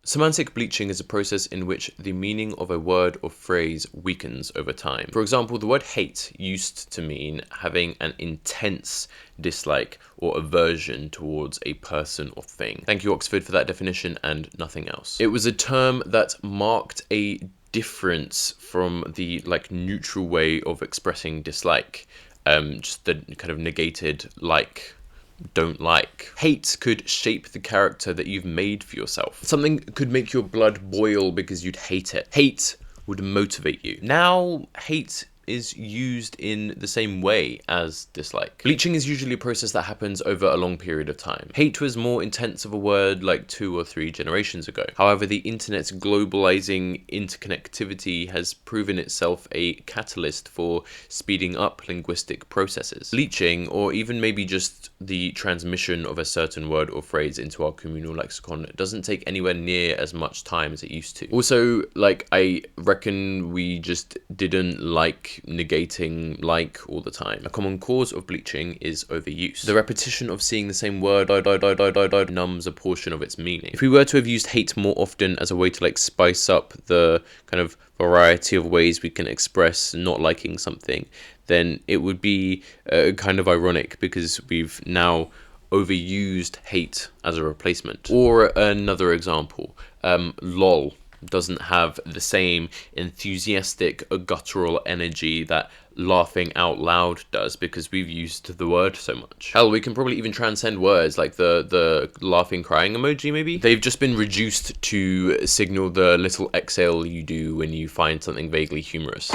Semantic bleaching is a process in which the meaning of a word or phrase weakens over time. For example, the word hate used to mean having an intense dislike or aversion towards a person or thing. Thank you, Oxford, for that definition and nothing else. It was a term that marked a difference from the neutral way of expressing dislike, just the kind of negated don't like. Hate could shape the character that you've made for yourself. Something could make your blood boil because you'd hate it. Hate would motivate you. Now, hate is used in the same way as dislike. Bleaching is usually a process that happens over a long period of time. Hate was more intense of a word 2 or 3 generations ago. However, the internet's globalizing interconnectivity has proven itself a catalyst for speeding up linguistic processes. Bleaching, or even maybe just the transmission of a certain word or phrase into our communal lexicon, doesn't take anywhere near as much time as it used to. Also, I reckon we just didn't negating all the time. A common cause of bleaching is overuse. The repetition of seeing the same word numbs a portion of its meaning. If we were to have used hate more often as a way to spice up the kind of variety of ways we can express not liking something, then it would be kind of ironic because we've now overused hate as a replacement. Or another example, lol doesn't have the same enthusiastic guttural energy that laughing out loud does because we've used the word so much. Hell, we can probably even transcend words like the laughing crying emoji maybe. They've just been reduced to signal the little exhale you do when you find something vaguely humorous.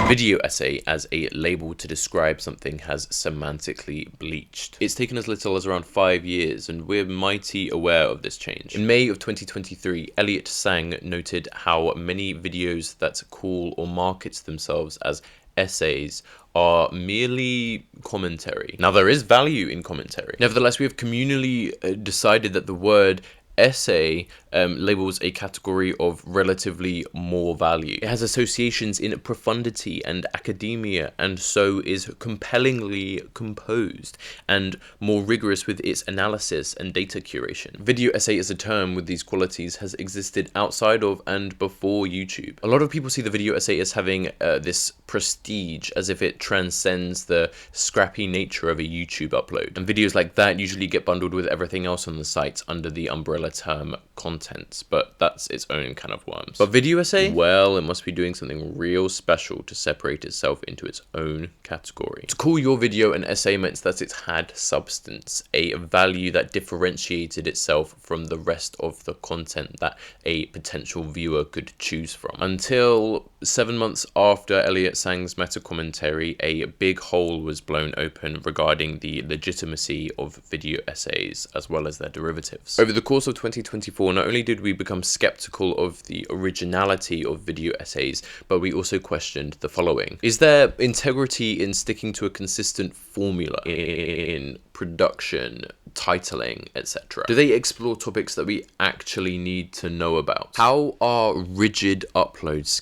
Video essay as a label to describe something has semantically bleached. It's taken as little as around 5 years, and we're mighty aware of this change. In May of 2023, Elliot Sang noted how many videos that call or market themselves as essays are merely commentary. Now, there is value in commentary. Nevertheless, we have communally decided that the word essay labels a category of relatively more value. It has associations in profundity and academia, and so is compellingly composed and more rigorous with its analysis and data curation. Video essay as a term with these qualities has existed outside of and before YouTube. A lot of people see the video essay as having this prestige, as if it transcends the scrappy nature of a YouTube upload. And videos like that usually get bundled with everything else on the site under the umbrella term content, but that's its own can of worms. But video essay? Well, it must be doing something real special to separate itself into its own category. To call your video an essay meant that it had substance, a value that differentiated itself from the rest of the content that a potential viewer could choose from. Until 7 months after Elliot Sang's meta-commentary, a big hole was blown open regarding the legitimacy of video essays as well as their derivatives. Over the course of 2024, not only did we become skeptical of the originality of video essays, but we also questioned the following. Is there integrity in sticking to a consistent formula in production, titling, etc.? Do they explore topics that we actually need to know about? How are rigid uploads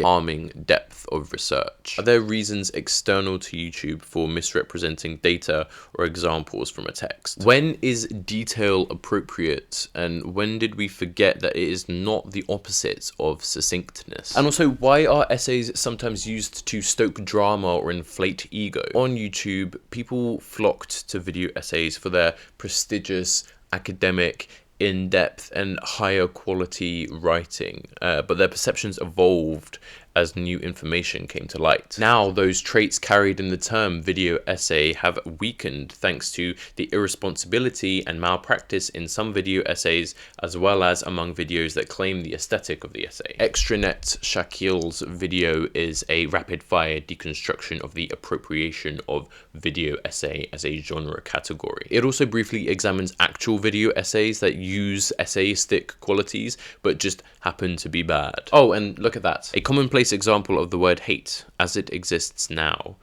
harming depth of research? Are there reasons external to YouTube for misrepresenting data or examples from a text? When is detail appropriate, and when did we forget that it is not the opposite of succinctness? And also, why are essays sometimes used to stoke drama or inflate ego? On YouTube, people flocked to video essays for their prestigious, academic, in-depth and higher quality writing, but their perceptions evolved as new information came to light. Now, those traits carried in the term video essay have weakened thanks to the irresponsibility and malpractice in some video essays, as well as among videos that claim the aesthetic of the essay. Extranet Shakil's video is a rapid-fire deconstruction of the appropriation of video essay as a genre category. It also briefly examines actual video essays that use essayistic qualities, but just happen to be bad. Oh, and look at that. A commonplace example of the word hate as it exists now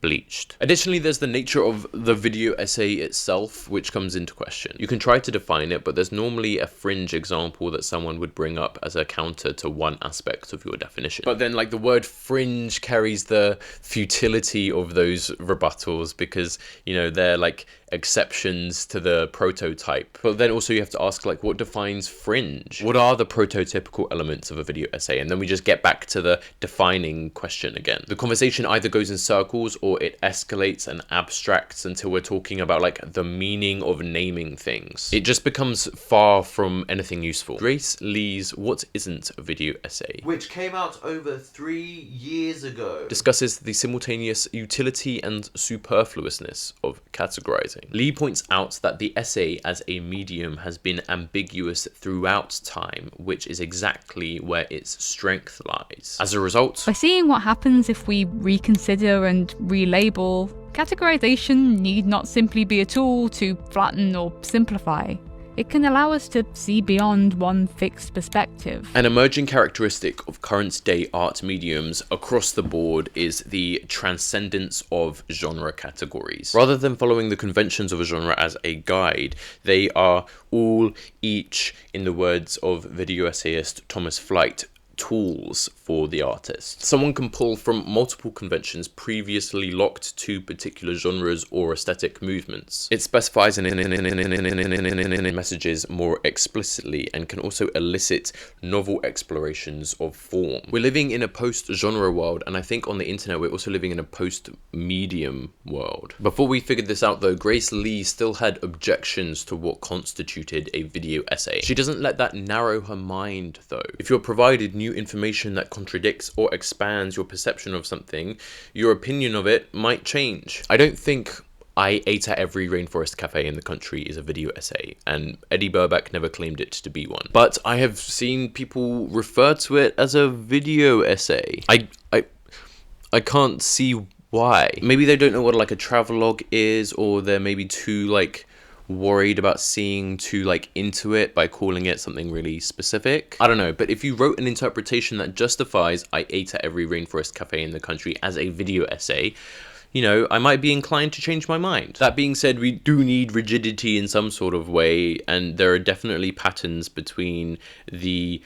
bleached. Additionally, there's the nature of the video essay itself, which comes into question. You can try to define it, but there's normally a fringe example that someone would bring up as a counter to one aspect of your definition. But then, like, the word fringe carries the futility of those rebuttals because, you know, they're like exceptions to the prototype. But then also you have to ask, like, what defines fringe? What are the prototypical elements of a video essay? And then we just get back to the defining question again. The conversation either goes in circles or it escalates and abstracts until we're talking about like the meaning of naming things. It just becomes far from anything useful. Grace Lee's What Isn't a Video Essay, which came out over 3 years ago, discusses the simultaneous utility and superfluousness of categorizing. Lee points out that the essay as a medium has been ambiguous throughout time, which is exactly where its strength lies. As a result, by seeing what happens if we reconsider and relabel, categorization need not simply be a tool to flatten or simplify. It can allow us to see beyond one fixed perspective. An emerging characteristic of current-day art mediums across the board is the transcendence of genre categories. Rather than following the conventions of a genre as a guide, they are all, each, in the words of video essayist Thomas Flight, tools for the artist. Someone can pull from multiple conventions previously locked to particular genres or aesthetic movements. It specifies messages more explicitly and can also elicit novel explorations of form. We're living in a post-genre world, and I think on the internet we're also living in a post-medium world. Before we figured this out though, Grace Lee still had objections to what constituted a video essay. She doesn't let that narrow her mind though. If you're provided new information that contradicts or expands your perception of something, your opinion of it might change. I don't think I Ate at Every Rainforest Cafe in the Country is a video essay, and Eddie Burback never claimed it to be one. But I have seen people refer to it as a video essay. I can't see why. Maybe they don't know what like a travelogue is, or they're maybe too like worried about seeing too like into it by calling it something really specific. I don't know, but if you wrote an interpretation that justifies I Ate at Every Rainforest Cafe in the Country as a video essay, you know, I might be inclined to change my mind. That being said, we do need rigidity in some sort of way, and there are definitely patterns between the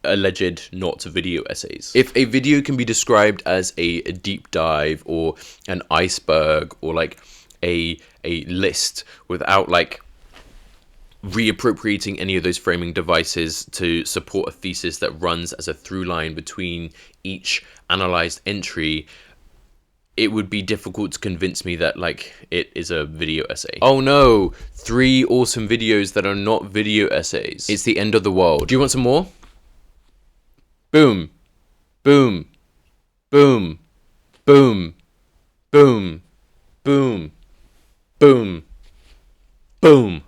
alleged not video essays. If a video can be described as a deep dive or an iceberg or like a list without like reappropriating any of those framing devices to support a thesis that runs as a through line between each analyzed entry, it would be difficult to convince me that like it is a video essay. Oh no, 3 awesome videos that are not video essays. It's the end of the world. Do you want some more? Boom, boom, boom, boom, boom, boom, boom, boom.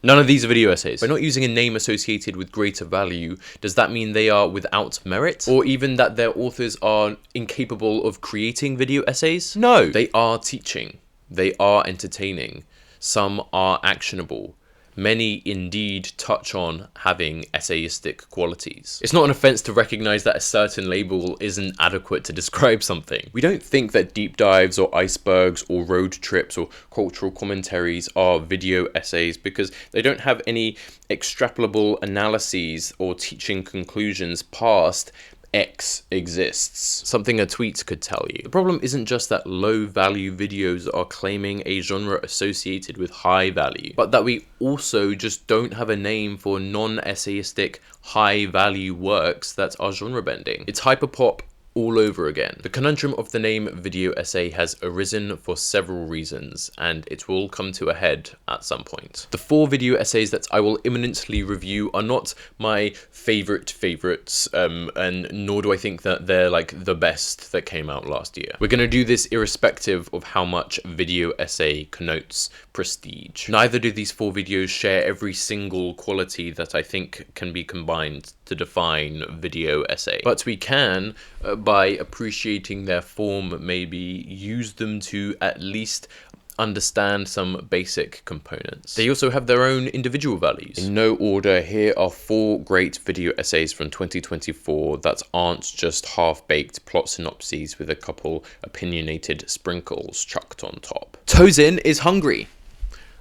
None of these are video essays. By not using a name associated with greater value, does that mean they are without merit? Or even that their authors are incapable of creating video essays? No, they are teaching. They are entertaining. Some are actionable. Many indeed touch on having essayistic qualities. It's not an offense to recognize that a certain label isn't adequate to describe something. We don't think that deep dives or icebergs or road trips or cultural commentaries are video essays because they don't have any extrapolable analyses or teaching conclusions past X exists. Something a tweet could tell you. The problem isn't just that low value videos are claiming a genre associated with high value, but that we also just don't have a name for non-essayistic high value works that are genre bending. It's hyperpop all over again. The conundrum of the name video essay has arisen for several reasons, and it will come to a head at some point. The 4 video essays that I will imminently review are not my favorites, and nor do I think that they're like the best that came out last year. We're gonna do this irrespective of how much video essay connotes prestige. Neither do these 4 videos share every single quality that I think can be combined to define video essay, but we can, by appreciating their form, maybe use them to at least understand some basic components. They also have their own individual values. In no order, here are 4 great video essays from 2024 that aren't just half-baked plot synopses with a couple opinionated sprinkles chucked on top. Tosin is hungry.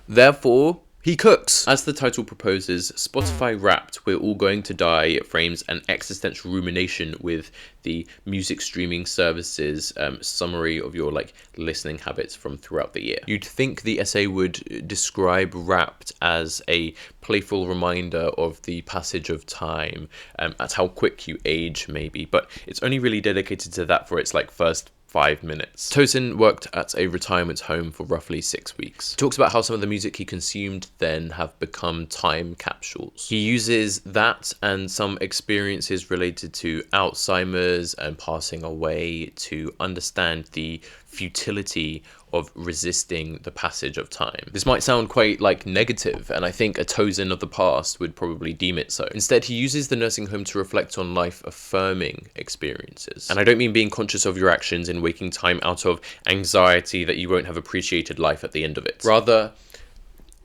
Therefore, he cooks. As the title proposes, Spotify Wrapped, We're All Going to Die frames an existential rumination with the music streaming services summary of your listening habits from throughout the year. You'd think the essay would describe Wrapped as a playful reminder of the passage of time, at how quick you age maybe, but it's only really dedicated to that for its first 5 minutes. Tosin worked at a retirement home for roughly 6 weeks. He talks about how some of the music he consumed then have become time capsules. He uses that and some experiences related to Alzheimer's and passing away to understand the futility of resisting the passage of time. This might sound quite negative, and I think a Tosin of the past would probably deem it so. Instead, he uses the nursing home to reflect on life-affirming experiences. And I don't mean being conscious of your actions in waking time out of anxiety that you won't have appreciated life at the end of it. Rather,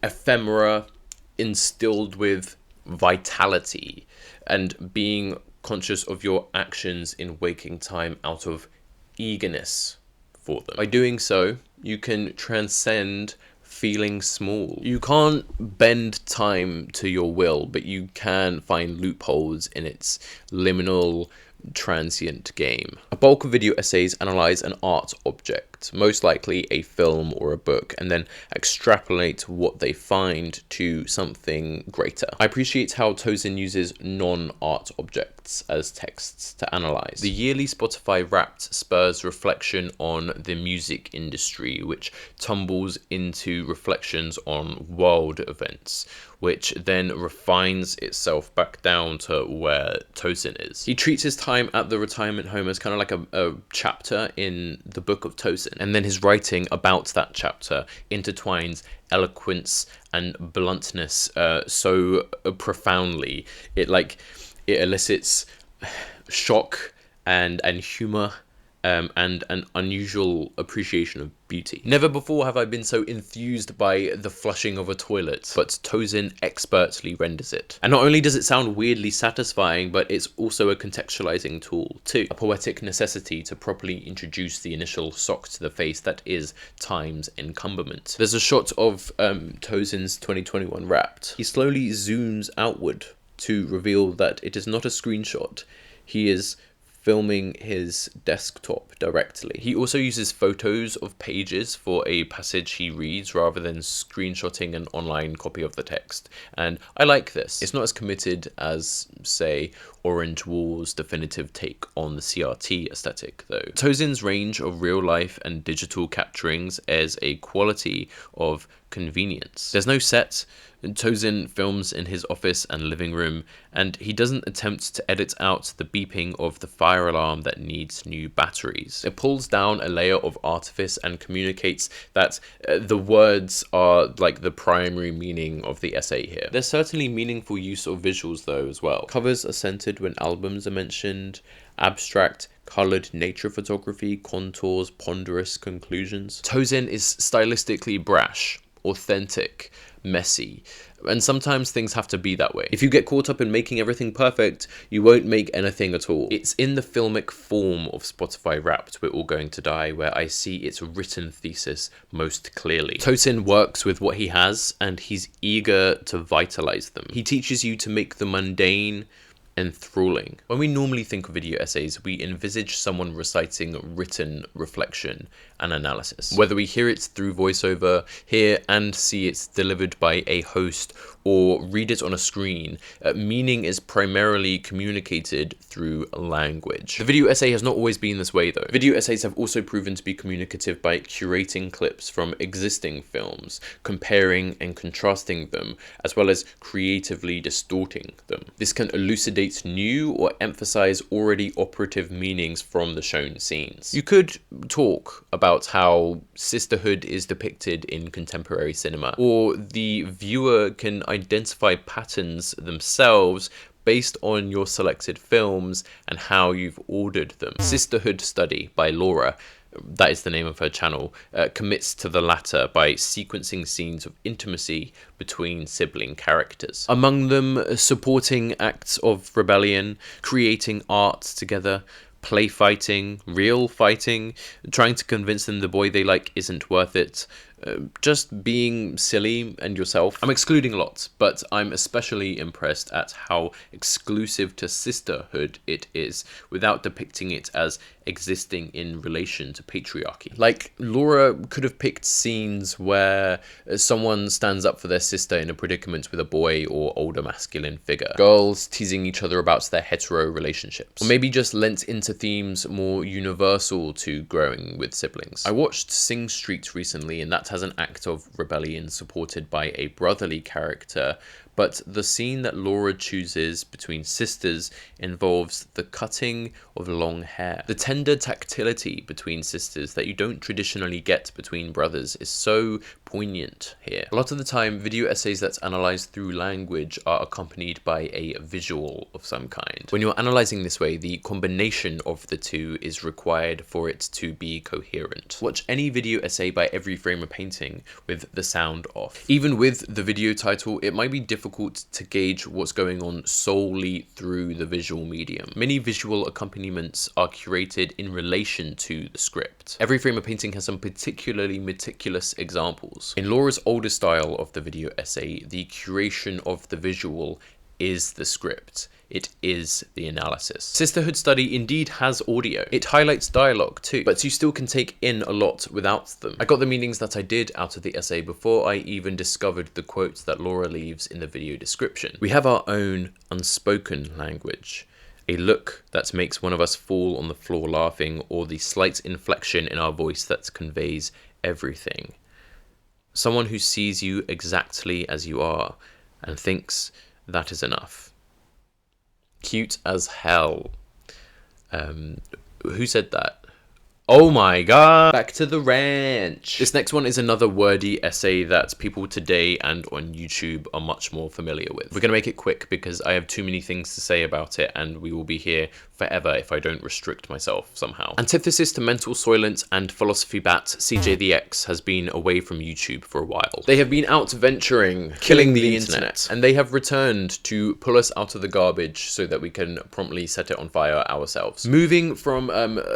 ephemera instilled with vitality and being conscious of your actions in waking time out of eagerness for them. By doing so, you can transcend feeling small. You can't bend time to your will, but you can find loopholes in its liminal, transient game. A bulk of video essays analyze an art object, most likely a film or a book, and then extrapolate what they find to something greater. I appreciate how Tosin uses non-art objects as texts to analyze. The yearly Spotify Wrapped spurs reflection on the music industry, which tumbles into reflections on world events, which then refines itself back down to where Tosin is. He treats his time at the retirement home as kind of like a chapter in the book of Tosin, and then his writing about that chapter intertwines eloquence and bluntness so profoundly. It elicits shock and humor and an unusual appreciation of beauty. Never before have I been so enthused by the flushing of a toilet, but Tosin expertly renders it. And not only does it sound weirdly satisfying, but it's also a contextualizing tool too, a poetic necessity to properly introduce the initial sock to the face that is time's encumbment. There's a shot of Tosin's 2021 Wrapped. He slowly zooms outward to reveal that it is not a screenshot. He is filming his desktop directly. He also uses photos of pages for a passage he reads rather than screenshotting an online copy of the text. And I like this. It's not as committed as, say, Orange Wall's definitive take on the CRT aesthetic, though. Tosin's range of real life and digital capturings is a quality of convenience. There's no set. Tosin films in his office and living room, and he doesn't attempt to edit out the beeping of the fire alarm that needs new batteries. It pulls down a layer of artifice and communicates that the words are the primary meaning of the essay here. There's certainly meaningful use of visuals though as well. Covers are centered when albums are mentioned, abstract, coloured nature photography, contours, ponderous conclusions. Tosin is stylistically brash, authentic, messy, and sometimes things have to be that way. If you get caught up in making everything perfect, you won't make anything at all. It's in the filmic form of Spotify Wrapped, We're All Going to Die, where I see its written thesis most clearly. Tosin works with what he has, and he's eager to vitalize them. He teaches you to make the mundane enthralling. When we normally think of video essays, we envisage someone reciting written reflection and analysis. Whether we hear it through voiceover, hear and see it delivered by a host, or read it on a screen, meaning is primarily communicated through language. The video essay has not always been this way though. Video essays have also proven to be communicative by curating clips from existing films, comparing and contrasting them, as well as creatively distorting them. This can elucidate new or emphasize already operative meanings from the shown scenes. You could talk about how sisterhood is depicted in contemporary cinema, or the viewer can identify patterns themselves based on your selected films and how you've ordered them. Sisterhood Study by Laura that is the name of her channel, commits to the latter by sequencing scenes of intimacy between sibling characters. Among them, supporting acts of rebellion, creating art together, play fighting, real fighting, trying to convince them the boy they like isn't worth it, just being silly and yourself. I'm excluding lots, but I'm especially impressed at how exclusive to sisterhood it is, without depicting it as existing in relation to patriarchy. Like, Laura could have picked scenes where someone stands up for their sister in a predicament with a boy or older masculine figure, girls teasing each other about their hetero relationships, or maybe just lent into themes more universal to growing with siblings. I watched Sing Street recently, and that has an act of rebellion supported by a brotherly character, but the scene that Laura chooses between sisters involves the cutting of long hair. The tender tactility between sisters that you don't traditionally get between brothers is so poignant here. A lot of the time, video essays that's analysed through language are accompanied by a visual of some kind. When you're analysing this way, the combination of the two is required for it to be coherent. Watch any video essay by Every Frame a Painting with the sound off. Even with the video title, it might be difficult to gauge what's going on solely through the visual medium. Many visual accompaniments are curated in relation to the script. Every Frame a Painting has some particularly meticulous examples. In Laura's older style of the video essay, the curation of the visual is the script. It is the analysis. Sisterhood Study indeed has audio. It highlights dialogue too, but you still can take in a lot without them. I got the meanings that I did out of the essay before I even discovered the quotes that Laura leaves in the video description. We have our own unspoken language. A look that makes one of us fall on the floor laughing, or the slight inflection in our voice that conveys everything. Someone who sees you exactly as you are and thinks that is enough. Cute as hell. Who said that? Oh my god! Back to the ranch! This next one is another wordy essay that people today and on YouTube are much more familiar with. We're gonna make it quick because I have too many things to say about it, and we will be here forever if I don't restrict myself somehow. Antithesis to Mental Soylent and Philosophy Bat, CJ the X has been away from YouTube for a while. They have been out venturing, killing the internet, and they have returned to pull us out of the garbage so that we can promptly set it on fire ourselves. Moving from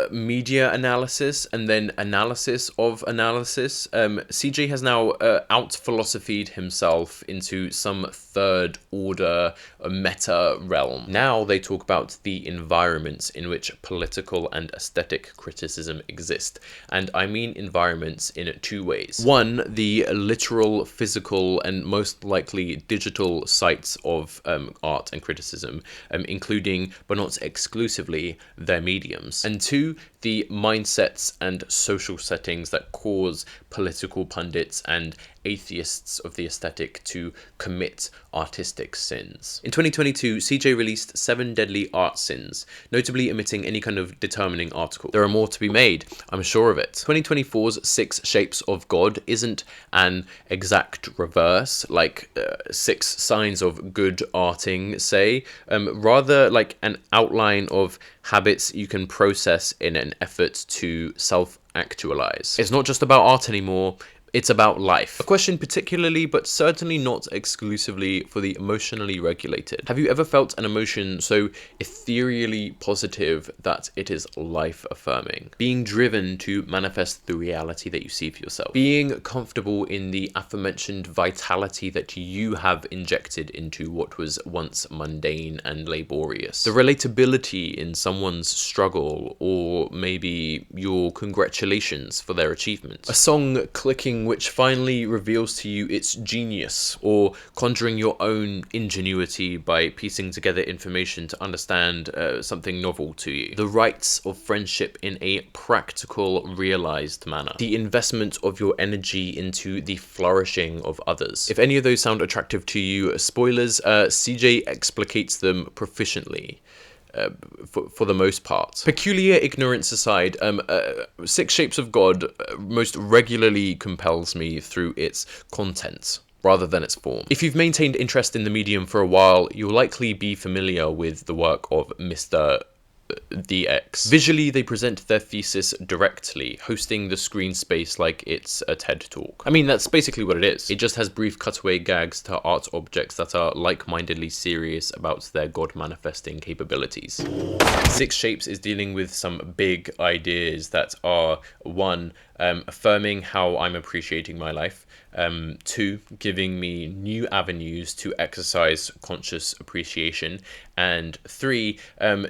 media analysis and then analysis of analysis, CJ has now out-philosophied himself into some third order meta realm. Now they talk about the environments in which political and aesthetic criticism exist. And I mean environments in two ways. One, the literal, physical, and most likely digital sites of art and criticism, including, but not exclusively, their mediums. And two, the mindsets and social settings that cause political pundits and atheists of the aesthetic to commit artistic sins. In 2022, CJ released 7 Deadly Art Sins, notably omitting any kind of determining article. There are more to be made, I'm sure of it. 2024's 6 Shapes of God isn't an exact reverse, like 6 signs of good arting, say, rather like an outline of habits you can process in an effort to self-actualize. It's not just about art anymore, it's about life. A question particularly, but certainly not exclusively, for the emotionally regulated. Have you ever felt an emotion so ethereally positive that it is life-affirming? Being driven to manifest the reality that you see for yourself. Being comfortable in the aforementioned vitality that you have injected into what was once mundane and laborious. The relatability in someone's struggle, or maybe your congratulations for their achievement. A song clicking which finally reveals to you its genius, or conjuring your own ingenuity by piecing together information to understand something novel to you. The rights of friendship in a practical, realized manner. The investment of your energy into the flourishing of others. If any of those sound attractive to you, spoilers, CJ explicates them proficiently. For the most part. Peculiar ignorance aside, 6 Shapes of God most regularly compels me through its content rather than its form. If you've maintained interest in the medium for a while, you'll likely be familiar with the work of Mr. DX. Visually, they present their thesis directly, hosting the screen space like it's a TED talk. I mean, that's basically what it is. It just has brief cutaway gags to art objects that are like-mindedly serious about their God-manifesting capabilities. Six Shapes is dealing with some big ideas that are, 1, affirming how I'm appreciating my life, 2, giving me new avenues to exercise conscious appreciation, and 3,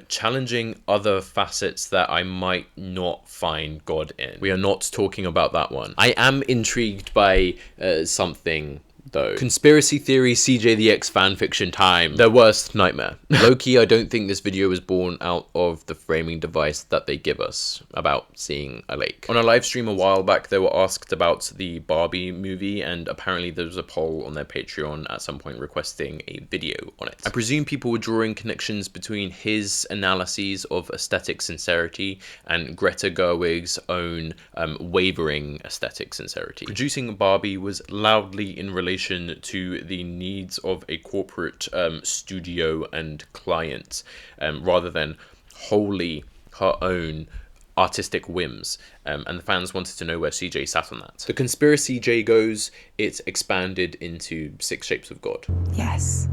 challenging other facets that I might not find God in. We are not talking about that one. I am intrigued by something, though. Conspiracy theory CJ the X fanfiction time. Their worst nightmare. Low-key, I don't think this video was born out of the framing device that they give us about seeing a lake. On a live stream a while back, they were asked about the Barbie movie, and apparently there was a poll on their Patreon at some point requesting a video on it. I presume people were drawing connections between his analyses of aesthetic sincerity and Greta Gerwig's own wavering aesthetic sincerity. Producing Barbie was loudly in relation to the needs of a corporate studio and client, rather than wholly her own artistic whims, and the fans wanted to know where CJ sat on that. The conspiracy J goes, it's expanded into Six Shapes of God. Yes.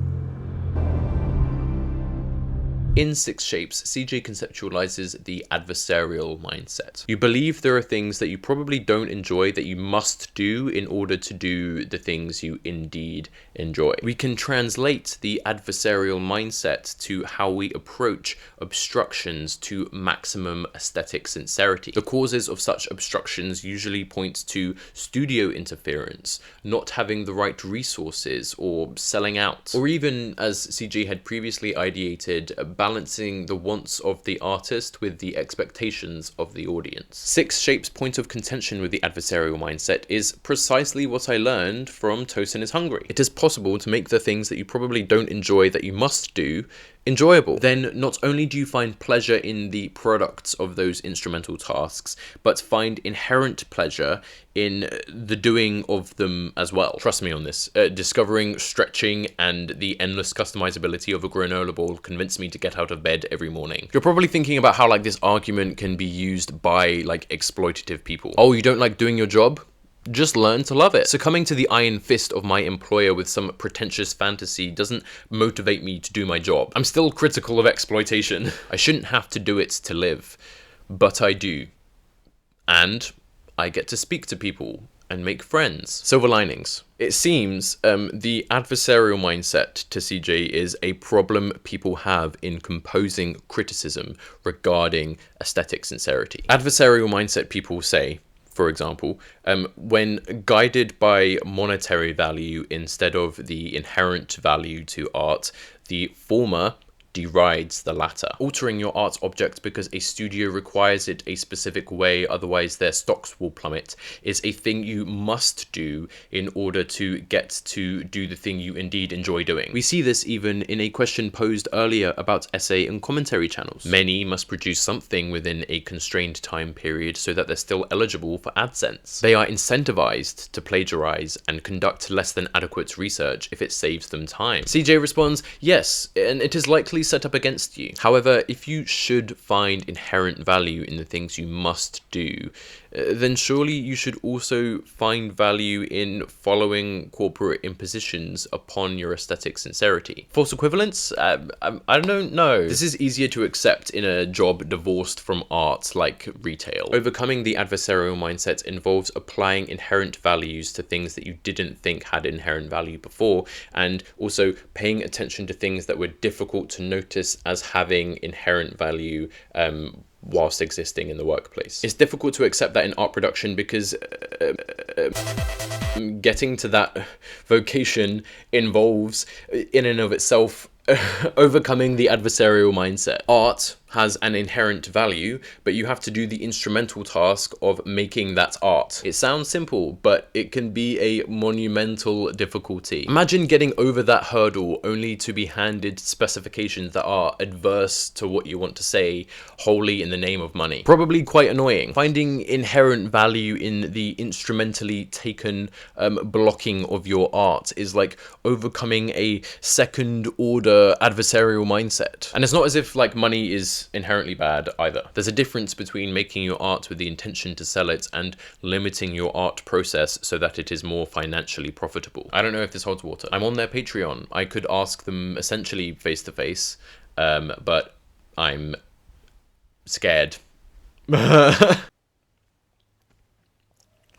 In Six Shapes, CJ conceptualizes the adversarial mindset. You believe there are things that you probably don't enjoy that you must do in order to do the things you indeed enjoy. We can translate the adversarial mindset to how we approach obstructions to maximum aesthetic sincerity. The causes of such obstructions usually point to studio interference, not having the right resources, or selling out, or even, as CJ had previously ideated, balancing the wants of the artist with the expectations of the audience. Six Shapes' point of contention with the adversarial mindset is precisely what I learned from Tosin is Hungry. It is possible to make the things that you probably don't enjoy that you must do enjoyable. Then not only do you find pleasure in the products of those instrumental tasks, but find inherent pleasure in the doing of them as well. Trust me on this. Discovering stretching and the endless customizability of a granola bowl convinced me to get out of bed every morning. You're probably thinking about how this argument can be used by exploitative people. Oh, you don't like doing your job? Just learn to love it. Succumbing to the iron fist of my employer with some pretentious fantasy doesn't motivate me to do my job. I'm still critical of exploitation. I shouldn't have to do it to live, but I do. And I get to speak to people and make friends. Silver linings. It seems the adversarial mindset to CJ is a problem people have in composing criticism regarding aesthetic sincerity. Adversarial mindset people say, for example, when guided by monetary value instead of the inherent value to art, the former derides the latter. Altering your art object because a studio requires it a specific way, otherwise their stocks will plummet, is a thing you must do in order to get to do the thing you indeed enjoy doing. We see this even in a question posed earlier about essay and commentary channels. Many must produce something within a constrained time period so that they're still eligible for AdSense. They are incentivized to plagiarize and conduct less than adequate research if it saves them time. CJ responds, yes, and it is likely set up against you. However, if you should find inherent value in the things you must do, then surely you should also find value in following corporate impositions upon your aesthetic sincerity. False equivalence? I don't know. This is easier to accept in a job divorced from art like retail. Overcoming the adversarial mindset involves applying inherent values to things that you didn't think had inherent value before, and also paying attention to things that were difficult to notice as having inherent value whilst existing in the workplace. It's difficult to accept that in art production because getting to that vocation involves, in and of itself, overcoming the adversarial mindset. Art has an inherent value, but you have to do the instrumental task of making that art. It sounds simple, but it can be a monumental difficulty. Imagine getting over that hurdle only to be handed specifications that are adverse to what you want to say, wholly in the name of money. Probably quite annoying. Finding inherent value in the instrumentally taken blocking of your art is like overcoming a second order adversarial mindset. And it's not as if money is isn't inherently bad either. There's a difference between making your art with the intention to sell it and limiting your art process so that it is more financially profitable. I don't know if this holds water. I'm on their Patreon. I could ask them essentially face to face, but I'm scared.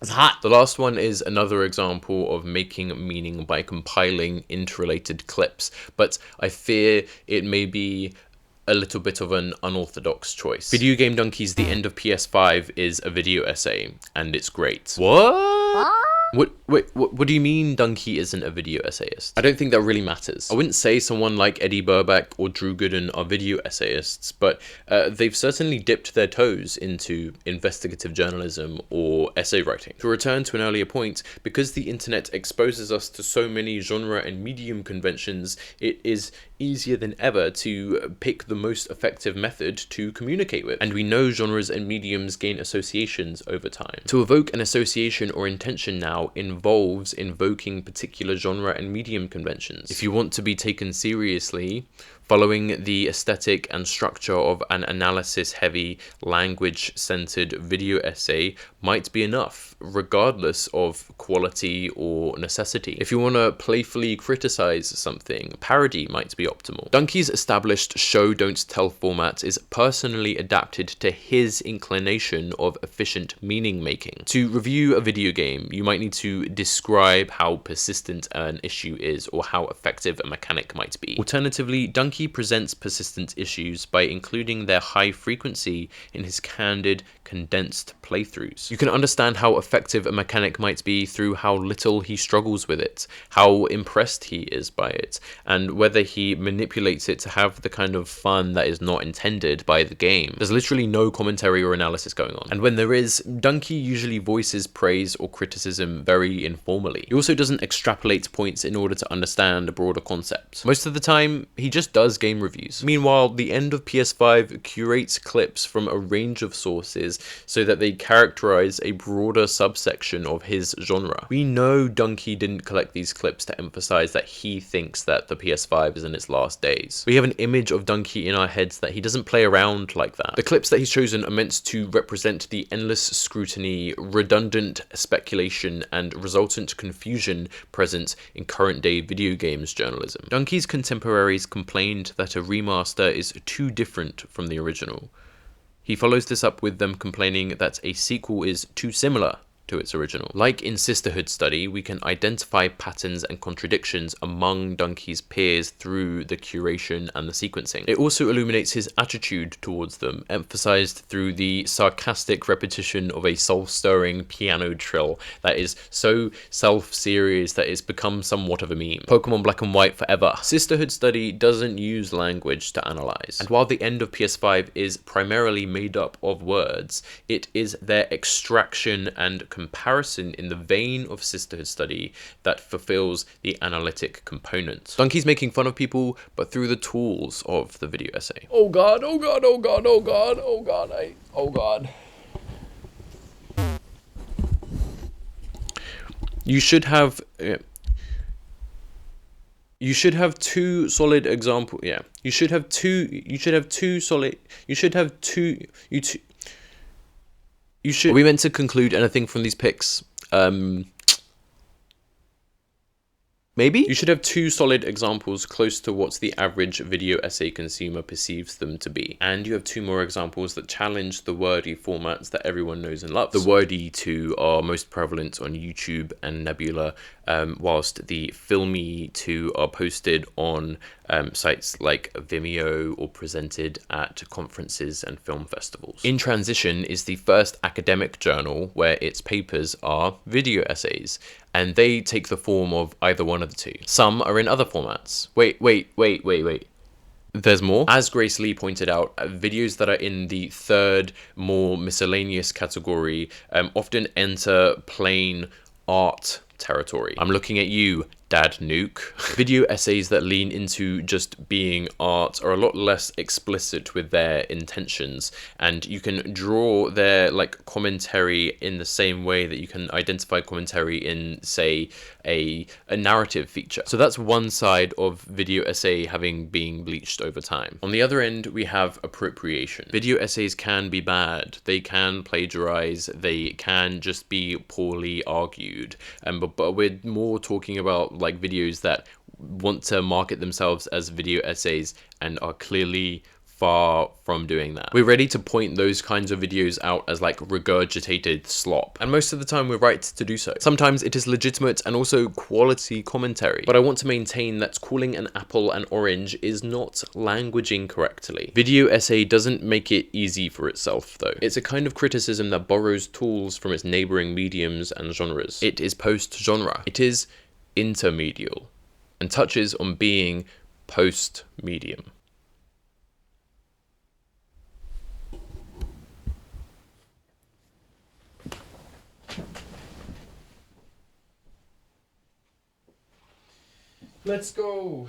It's hot. The last one is another example of making meaning by compiling interrelated clips, but I fear it may be a little bit of an unorthodox choice. Video Game Donkey's The End of PS5 is a video essay, and it's great. What? What do you mean Donkey isn't a video essayist? I don't think that really matters. I wouldn't say someone like Eddie Burback or Drew Gooden are video essayists, but they've certainly dipped their toes into investigative journalism or essay writing. To return to an earlier point, because the internet exposes us to so many genre and medium conventions, it is easier than ever to pick the most effective method to communicate with. And we know genres and mediums gain associations over time. To evoke an association or intention now involves invoking particular genre and medium conventions. If you want to be taken seriously, following the aesthetic and structure of an analysis-heavy, language-centered video essay might be enough, regardless of quality or necessity. If you want to playfully criticize something, parody might be optimal. Donkey's established show-don't-tell format is personally adapted to his inclination of efficient meaning-making. To review a video game, you might need to describe how persistent an issue is or how effective a mechanic might be. Alternatively, Donkey presents persistent issues by including their high frequency in his candid, condensed playthroughs. You can understand how effective a mechanic might be through how little he struggles with it, how impressed he is by it, and whether he manipulates it to have the kind of fun that is not intended by the game. There's literally no commentary or analysis going on. And when there is, Donkey usually voices praise or criticism very informally. He also doesn't extrapolate points in order to understand a broader concept. Most of the time, he just does game reviews. Meanwhile, The End of PS5 curates clips from a range of sources so that they characterize a broader subsection of his genre. We know Donkey didn't collect these clips to emphasize that he thinks that the PS5 is in its last days. We have an image of Donkey in our heads that he doesn't play around like that. The clips that he's chosen are meant to represent the endless scrutiny, redundant speculation, and resultant confusion present in current-day video games journalism. Donkey's contemporaries complained that a remaster is too different from the original. He follows this up with them complaining that a sequel is too similar to its original. Like in Sisterhood study, we can identify patterns and contradictions among Donkey's peers through the curation and the sequencing. It also illuminates his attitude towards them, emphasized through the sarcastic repetition of a soul-stirring piano trill that is so self-serious that it's become somewhat of a meme. Pokemon Black and White forever. Sisterhood study doesn't use language to analyze, and while the end of PS5 is primarily made up of words, it is their extraction and comparison in the vein of Sisterhood study that fulfills the analytic component. Donkey's making fun of people, but through the tools of the video essay. Oh god, oh god, oh god, oh god, oh god, oh god. You should have two solid examples. Yeah. You should have two solid. Are we meant to conclude anything from these picks? Maybe? You should have two solid examples close to what the average video essay consumer perceives them to be. And you have two more examples that challenge the wordy formats that everyone knows and loves. The wordy two are most prevalent on YouTube and Nebula, whilst the filmy two are posted on sites like Vimeo or presented at conferences and film festivals. In Transition is the first academic journal where its papers are video essays, and they take the form of either one of the two. Some are in other formats. Wait. There's more. As Grace Lee pointed out, videos that are in the third, more miscellaneous category often enter plain art territory. I'm looking at you, dad nuke. Video essays that lean into just being art are a lot less explicit with their intentions, and you can draw their like commentary in the same way that you can identify commentary in, say, a narrative feature. So that's one side of video essay having been bleached over time. On the other end, we have appropriation. Video essays can be bad, they can plagiarize, they can just be poorly argued, but we're more talking about like videos that want to market themselves as video essays and are clearly far from doing that. We're ready to point those kinds of videos out as like regurgitated slop, and most of the time we're right to do so. Sometimes it is legitimate and also quality commentary, but I want to maintain that calling an apple an orange is not languaging correctly. Video essay doesn't make it easy for itself though. It's a kind of criticism that borrows tools from its neighboring mediums and genres. It is post-genre. It is intermedial and touches on being post-medium. Let's go.